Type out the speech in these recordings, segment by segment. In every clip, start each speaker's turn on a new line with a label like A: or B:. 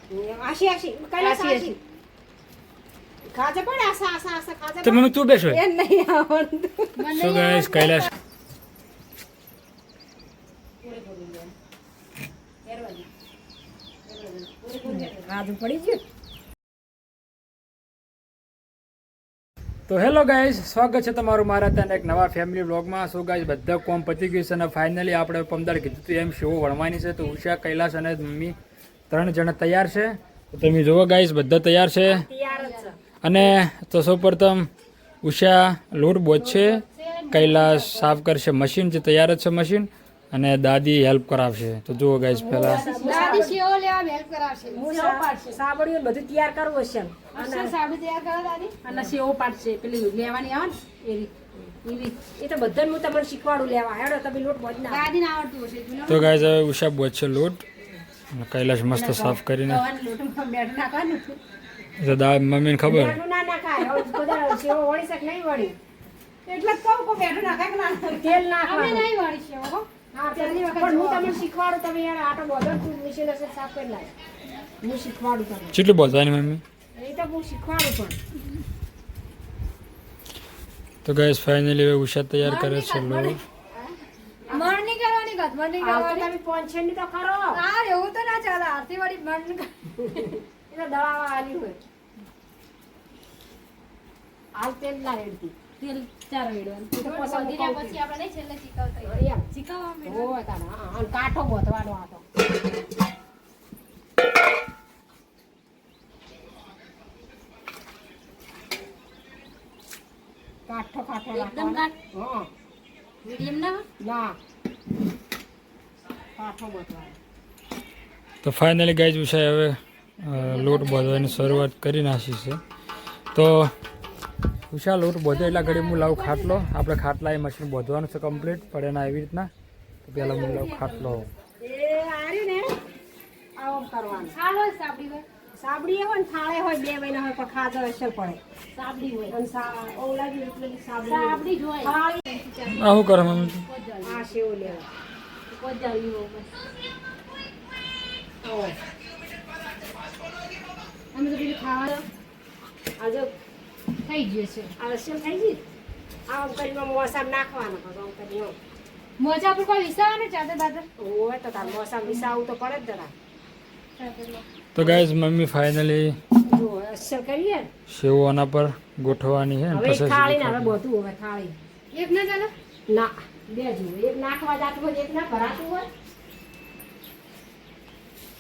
A: આશી કૈલાસ આશી ખાજે પણ આસા ખાજે
B: તો મમ્મી તું બેસો
A: એ નહીં આવડતું
B: સો ગાઈસ કૈલાસ
A: રાજુ પડી ગયું.
B: તો હેલો ગાઈસ, સ્વાગત છે તમારું મારા ત્યાં એક નવા ફેમિલી વ્લોગમાં. સો ગાઈસ બધા કોમ પતી ગયું છે અને ફાઇનલી આપણે પમદાર કીધું હતું એમ શો વણવાની છે. તો ઉષા, કૈલાસ અને મમ્મી 3 જણા તૈયાર છે. તો તમે જુઓ ગાઈસ બધા તૈયાર છે. અને તો સૌપ્રથમ ઉષા લોટ બોધશે, કૈલાસ સાફ કરશે મશીન, જે તૈયાર જ છે મશીન, અને દાદી હેલ્પ કરાવશે. તો જુઓ ગાઈસ પહેલા
C: દાદી સેવો લેવા હેલ્પ કરાવશે.
A: હું સાબડીઓ બધું તૈયાર કરવું છે
C: અસર સાબડી તૈયાર કરો દાદી.
A: અને સેવો પાડશે પેલી લેવાની આવે ને એવી એ તો બધાને હું તમને શીખવાડું લેવા હેડો તમે લોટ બોધ ના
C: દાદીને આવડતું હશે જૂનો.
B: તો ગાઈસ હવે ઉષા બોધશે લોટ અને કૈલાસ મસ્ત સાફ કરીને.
A: લોટમાં બેઠ નાખવાનું
B: તો મમ્મીને ખબર
A: બેઠું ના નાખાય હવે બધા સેવો વળી શક નહીં વળી એટલે જ કહું કે બેઠું નાખાય કે ના તેલ
C: અમે
A: નાખવાનું
C: નહીં વાળી છે હો.
A: હા પહેલી વખત પણ હું તમને શીખવાડું તમે યાર આટો બોધો તું મશીન હશે સાફ કરી લાય હું શીખવાડું તમને
B: કેટલું બોધવાની મમ્મી?
A: એ તો હું શીખવાડું પણ
B: તો ગાઈસ ફાઇનલી હવે ઉષા તૈયાર કરે છે લોટ.
C: મણ નહીં કરવાની ગધમણ નહીં
A: આવ તો
C: કરવાની.
A: તમે પોંછેની તો કરો
C: હા એવું તો ના ચાલે. આરતી વાળી મણ
A: એટલે દળાવા આલી હોય હાલ તેલ ના રેડતી
C: તેલ ચાર વેડવાનું.
A: તો પછી
C: પછી આપણે નહીં છેલ્લે ચીકવતા
A: એમ
C: ચીકવવા માંડો.
A: ઓ તારા હા અને કાઠો ગોતવાનો આ તો કાઠો કાઠો
C: એકદમ કાટ
A: હા
C: મીડિયમ ના
A: ના કાઠો ગોતવાનો
B: તો ફાઇનલી ગાઈસ ઉષાએ હવે લોટ બોધવાની શરૂઆત કરી નાખી છે. તો ઉષા લોટ બોધે એટલા ઘડી હું લાવું ખાટલો. આપણે ખાટલા એ મશીન બોધવાનું છે કમ્પ્લીટ પડે ના એવી રીતના. તો પહેલાં હું લાવું ખાટલો.
A: એ આરી ને આવો કરવાનું
C: થાળ હોય સાબડી હોય.
A: સાબડી હોય ને થાળે હોય બે મહિના હોય પણ ખાધો અસર પડે
C: સાબડી હોય.
A: અને ઓલા બી એટલે સાબડી
C: સાબડી જ હોય.
A: થાળી
B: આ શું કરે મમ્મી?
A: આ સેવ લેવા
C: કોજાવી હોય બસ.
A: ઓ
C: અમે તો પેલું ખાવાનું
A: આજે
C: થઈ ગયું છે.
A: આ રસમ થઈ ગઈ આમ કરીને મોસમ નાખવાનો પછી આમ કરીને
C: મોજા પર કોઈ વિસાવાનું ચાદર બાદર.
A: હોય તો તાર મોસમ વિસાવું તો પડે જ જરા
B: તો ગાઈસ મમ્મી ફાઇનલી
A: જો અસર કરીએ ને
B: સેવો આના પર ગોઠવવાની છે ને
A: હવે
B: પછી
A: થાળી ને હવે બધું હવે થાળી
C: એક ના ચાલે.
A: ના બે જુઓ એક નાખવા જાતું હોય એક ના ભરાતું હોય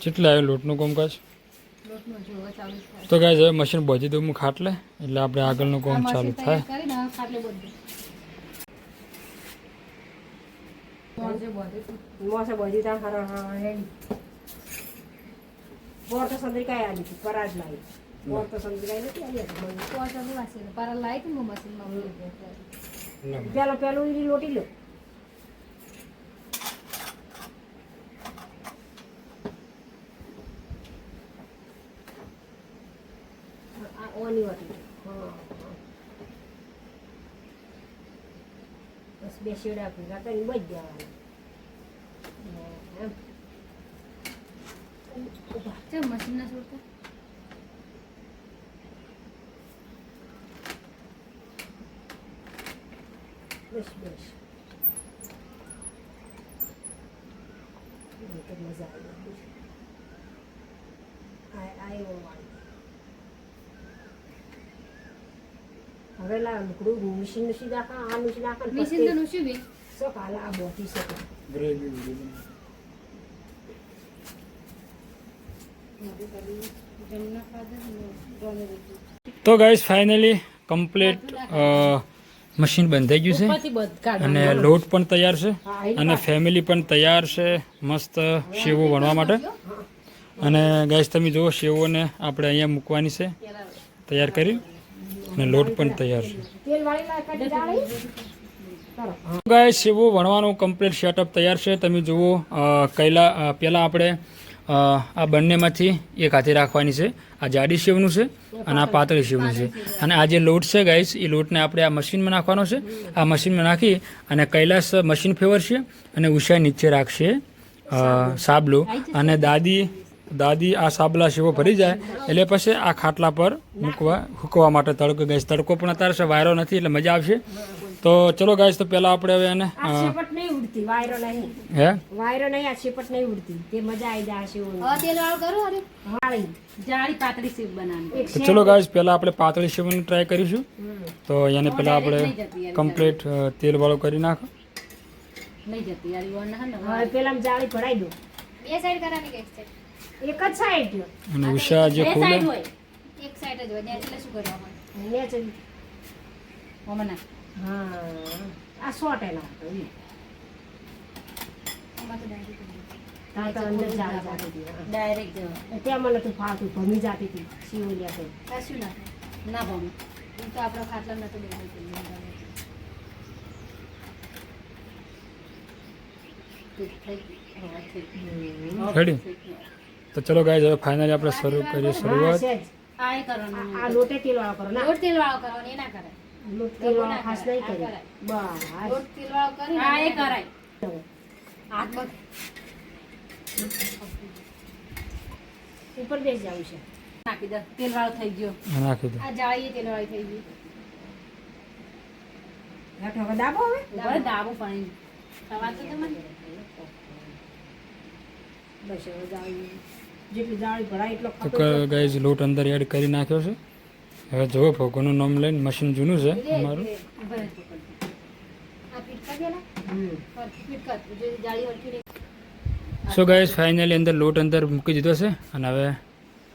B: કેટલા આવ્યું લોટનું કામકાજ?
C: લોટનો જોવો ચાલુ થાય.
B: તો ગાઈસ હવે મશીન બોધી દઉં હું ખાટલે, એટલે આપણે આગળનું કામ ચાલુ થાય.
C: કરીને હવે ખાટલે બધું મોજે બધું
A: મોસે બધી તા હરા હા રેડી બોર તો સંદરી કાય આલી પરાજ લાવી બોર તો સંદરી કાય નથી આલી
C: કોચા બી વાસી પર લાઈટ નું મશીનમાં મૂકી દે.
A: પેલું ઈ લોટી લો આ ઓની વાટી હા બસ બે શેડા આપી રાતે બજ જવાનું એમ
C: ચમ મશીન ના છોડતા.
A: બસ બસ તો મજા આવી હવે લા લુકડું મશીન નું નાખા આ નું નાખા
C: મશીન તો નું શું બે
A: સો કાલા આ બોટી છે
C: જમના ખાધા ડોલે દીધું.
B: તો ગાઈસ ફાઇનલી કમ્પ્લીટ મશીન બંધાઈ ગયું છે
A: ઉપરથી બધ કાઢ
B: અને લોટ પણ તૈયાર છે અને ફેમિલી પણ તૈયાર છે મસ્ત સેવો વણવા માટે. અને ગાઈસ તમે જુઓ સેવોને આપણે અહીંયા મૂકવાની છે તૈયાર કરી, અને લોટ પણ તૈયાર છે.
A: તેલ વાળી લા કાઢી ડાળી કરો
B: ગાઈસ સેવો વણવાનું કમ્પ્લીટ સેટઅપ તૈયાર છે. તમે જુઓ પહેલાં આપણે આ બંનેમાંથી એક હાથે રાખવાની છે. આ જાડી સેવનું છે અને આ પાતળી સેવનું છે. અને આ જે લોટ છે ગાઈસ એ લોટને આપણે આ મશીનમાં નાખવાનો છે. આ મશીનમાં નાખી અને કૈલાસ મશીન ફેવરશે અને ઉષા નીચે રાખશે સાબલું, અને દાદી દાદી આ સાબલા શીવો ભરી જાય એટલે પછી આ ખાટલા પર મૂકવા માટે તડકો ગાઈસ તડકો પણ અત્યારે છે વાયરો નથી એટલે મજા આવશે તો ચલો ગાઈસ તો પહેલા આપણે હવે એને
A: આ શેપટ નહીં ઉડતી, વાયરો નહીં,
B: હે
A: વાયરો નહીં, આ શેપટ નહીં ઉડતી, તે મજા આવી જાય શેવ
C: હવે તેલ વાળું કરું અરે
A: વાળી
C: જાડી પાતળી સીપ બનાવવાની
A: એક
B: તો ચલો ગાઈસ પહેલા આપણે પાતળી શીવવાની ટ્રાય કરીશું તો એને પહેલા આપણે કમ્પ્લીટ તેલ વાળું કરી નાખો
C: નહીં જતી યાર ઈવન ના ને
A: હવે પેલા જાળી ભરાઈ દો,
C: બે સાઈડ કરવાની કે એક સાઈડ
A: એક જ સાઈડ જો
B: અને ઉષા જે
C: બે
B: ખોલે
C: સાઈડ હોય એક સાઈડ જ હોય ને એટલે શું કરવાનું
A: અહીંયા ચડી
C: ઓમના
A: હા આ સોટેલા હતો ઈ
C: ઓમાં તો ડાયરેક્ટ
A: તાર તો અંદર જાળી જાતી હતી હા.
C: ડાયરેક્ટ જવા
A: ત્યાં મને તું ફાવતું ભમી જાતી હતી શિવલિયા તો
C: કશું ના ના ભાવ હું તો આપણો ખાટલા નતો બેઠો
B: રેડી તો ચલો ગાઈસ હવે ફાઇનલી આપણે શરૂ કરીએ
A: હા,
B: શરૂઆત
A: સહેજ.
C: આ એ કરવાનું
A: આ લોટે તેલ વાળો કરો ના
C: લોટ તેલ વાળો કરવાનો એ ના કરાય
A: લોટ તેલ વાળો ખાસ નહીં કરી બસ
C: લોટ તેલ વાળો કરી આ એ કરાય હાથ બગ
A: ઉપર બેસી જવું છે
C: નાખી દે તેલ વાળો થઈ ગયો
B: નાખી દો
C: આ જાળી તેલ વાળી થઈ ગઈ
A: હેઠો હવે દાબો હવે
C: બસ દાબો પાણી થવા તો મને
A: બસ હવે જાળી જેટલી જાળી ભરાય એટલો
B: તો
A: ખપે
B: ગાઈસ લોટ અંદર એડ કરી નાખ્યો છે હવે જો ભોગોનું નામ લઈને મશીન જૂનું છે અમારું
C: આ પીટ કરી દેલા પીટ કર જો જાળી વળકી નહીં
B: સો ગાઈસ ફાઇનલી અંદર લોટ અંદર મૂકી દીધો છે અને હવે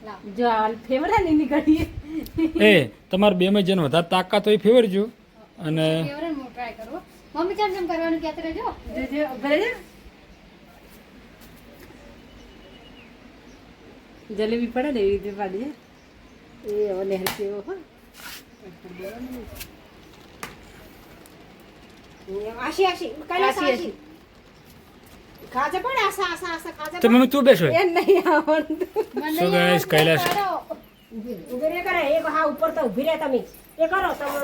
C: લાવ જો હાલ ફેવરા નહીં નીકળીએ
B: એ તમારે બેમાં જેને વધારે તાકાત હોય એ ફેવરજો અને
C: ફેવરા હું ટ્રાય કરું મમ્મી ચમ ચમ કરવાનું કહેતા રહેજો
A: જો ભરે જલેબી પડે ને એવી રીતે પાડી એ હવે નહેર કેવો હો આશી આશી કૈલાસ આશી ખાજે પણ આસા આસા આસા ખાજે
B: તો મમ્મી તું બેસો
A: એ નહીં આવડતું
B: સો ગાઈસ કૈલાશ
A: ઉભી રે કરે એક હા ઉપર તો ઉભી રે તમે એ કરો તમે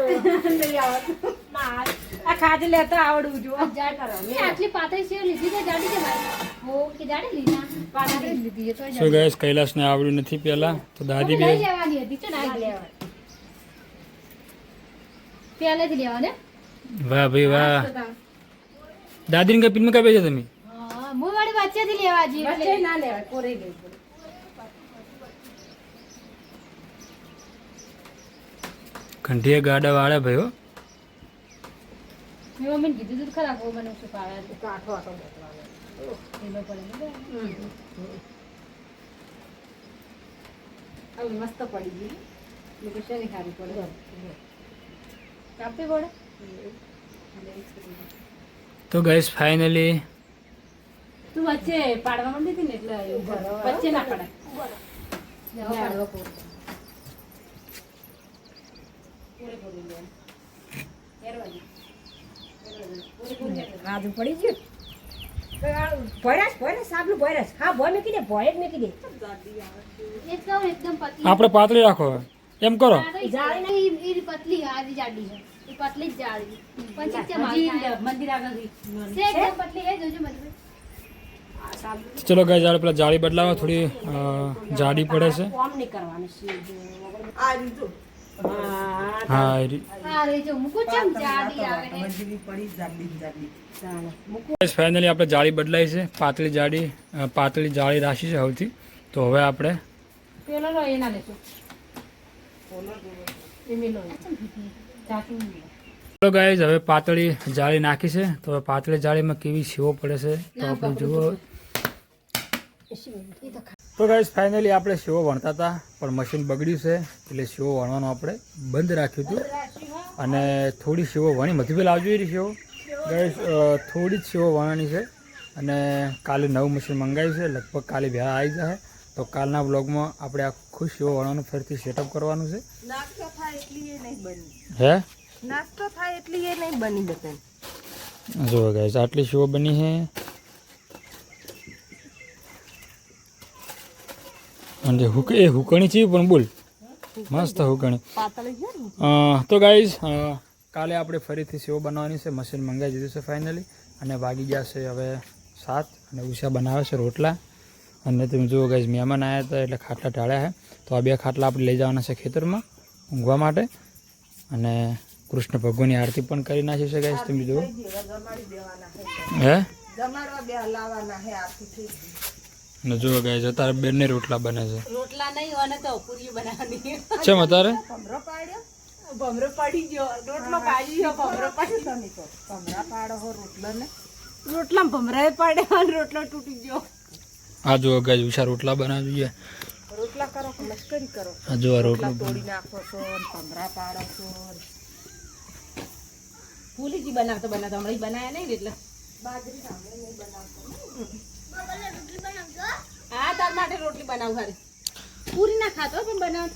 A: નહીં આવડતું ના આ ખાજે લેતો આવડવું જો જાય કરો
C: આટલી પાતળી સેવ લીધી તો જાડી છે ભાઈ હો કે જાડી લીધા પાતળી લીધી તો
B: સો ગાઈસ કૈલાશને આવડ્યું નથી પહેલા તો દાદી બે
C: લઈ લેવાની હતી તો ના લેવાની પહેલેથી લેવાને
B: વાહ ભાઈ વાહ દાદીને કઈ પિનમાં કઈ બેસો તમે
C: હા હું વાળી વચ્ચેથી લેવા જઈએ
A: વચ્ચે ના લેવાય કોરે ગઈ
B: ઘંટીએ ગાડા વાળા ભાઈઓ
C: મેં મમ્મીને કીધું તું ખરા બહુ મને શું ભાવે છે
A: કાઠો આટો મોકલાવે
C: એનો પડે ને
A: હવે મસ્ત પડી ગઈ મેં કે શેની સારી પડે
C: કાપી પડે
B: તો ગાઈસ ફાઇનલી
C: તું વચ્ચે પાડવા માંડી હતી ને એટલે વચ્ચે ના પડાય પાડવા પડે
A: રાજુ પડી ગયું ભોયરાસ ભોયરાસ સાબલું ભોયરાસ હા ભોય મેકી દે ભોય જ મેકી દે
C: એકદમ એકદમ પતલી
B: આપણે પાતળી રાખો એમ કરો
C: જાળી નહીં એ પતલી આજી જાડી છે એ પતલી જ જાળી પછી તે મંદિર આગળ છે એકદમ પતલી એ જોજો મંદિર
B: ચલો ગાઈસ આપણે પેલા જાળી બદલાવા થોડી જાડી પડે છે
A: કોમ નહીં કરવાનું આ રીતું
B: હા એ રી-
C: હા રે જો મુકુ ચમ જાડી આવે ને
B: ગાઈસ ફાઇનલી આપણે જાળી બદલાઈ છે પાતળી જાળી રાખી છે સૌથી તો હવે આપણે
A: પેલો લો એના લેતો એમેલો
B: ચલો ગાઈસ હવે પાતળી જાળી નાખી છે તો હવે પાતળી જાળીમાં કેવી શીવો પડે છે તો આપણે જુઓ તો ગાઈસ ફાઇનલી આપણે શીવો વણતા હતા પણ મશીન બગડ્યું છે એટલે શીવો વણવાનું આપણે બંધ રાખ્યું હતું અને થોડી શીવો વણી મધુબેલ આવજો એ શીવો ગાઈસ થોડી જ શીવો વણવાની છે અને કાલે નવું મશીન મંગાવ્યું છે લગભગ કાલે ભેળા આવી જાય તો કાલના બ્લોગમાં આપણે આખું શીવો વણવાનું ફરીથી સેટઅપ કરવાનું છે
D: નાસ્તો થાય એટલી એ નહીં બની
B: હે
D: નાસ્તો થાય એટલી એ નહીં બની બતાવી
B: જો ગાઈસ આટલી શીવો બની છે અને હુકણી છે પણ બોલ મસ્ત હુકણી
D: પાતળી છે ને
B: તો ગાઈઝ કાલે આપણે ફરીથી સેવ બનાવવાની છે મશીન મંગાવી દીધું છે ફાઇનલી અને વાગી ગયા છે હવે 7 અને ઉષા બનાવે છે રોટલા અને તમે જુઓ ગાઈઝ મહેમાન આવ્યા હતા એટલે ખાટલા ઢાળ્યા છે. તો આ 2 ખાટલા આપણે લઈ જવાના છે ખેતરમાં ઊંઘવા માટે. અને કૃષ્ણ ભગવાનની આરતી પણ કરી નાખી છે ગાઈઝ તમે જુઓ. હે
D: જમાડવા બે લાવવાના હે આખી થઈ ગઈ.
B: અને જુઓ ગાઈઝ અત્યારે બેને રોટલા બને છે.
A: રોટલા નહીં અને તો પૂરી બનાવવાની
B: ચમ અત્યારે
D: ભમરો પાડ્યો
A: ભમરો પડી ગયો રોટલો પાડી ગયો ભમરો પડી
D: તમે તો ભમરા પાડો હો રોટલો ને
A: રોટલા ભમરાએ પાડ્યો અને રોટલો તૂટી ગયો.
B: આ જુઓ ગાઈઝ વિશાળ રોટલા બનાવી જોઈએ.
D: રોટલા કરો કે મસ્કરી કરો
B: આ જો આ રોટલો
D: તોડી નાખો છો ને ભમરા પાડો છો ને.
A: ફૂલીજી બનાવતો હમણાં બનાયા નહીં ને એટલે
D: બાજરી સામે નહીં બનાવતો
A: હા તાર માટે રોટલી બનાવ ઘરે પૂરી ના ખાતો પણ બનાવ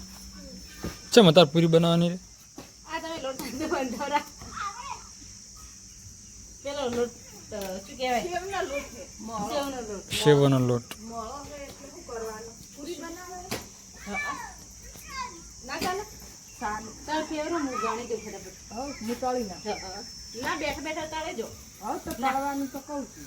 B: ચમ અત્યારે પૂરી બનાવવાની રે.
A: આ તમે લોટ બંધાવરા પેલો લોટ શું કહેવાય
D: સેવના લોટ છે
A: સેવનો લોટ
B: સેવનો લોટ.
D: મોળો છે એટલે શું કરવાનું પૂરી બનાવે
A: ના ચાલે
D: સારું
A: તાર ફેવરો હું જાણી દઉં ફટાફટ
D: હવે હું તળી નાખ
A: ના બેઠા બેઠા તારે જો
D: હવે તો તળવાનું તો કહું છું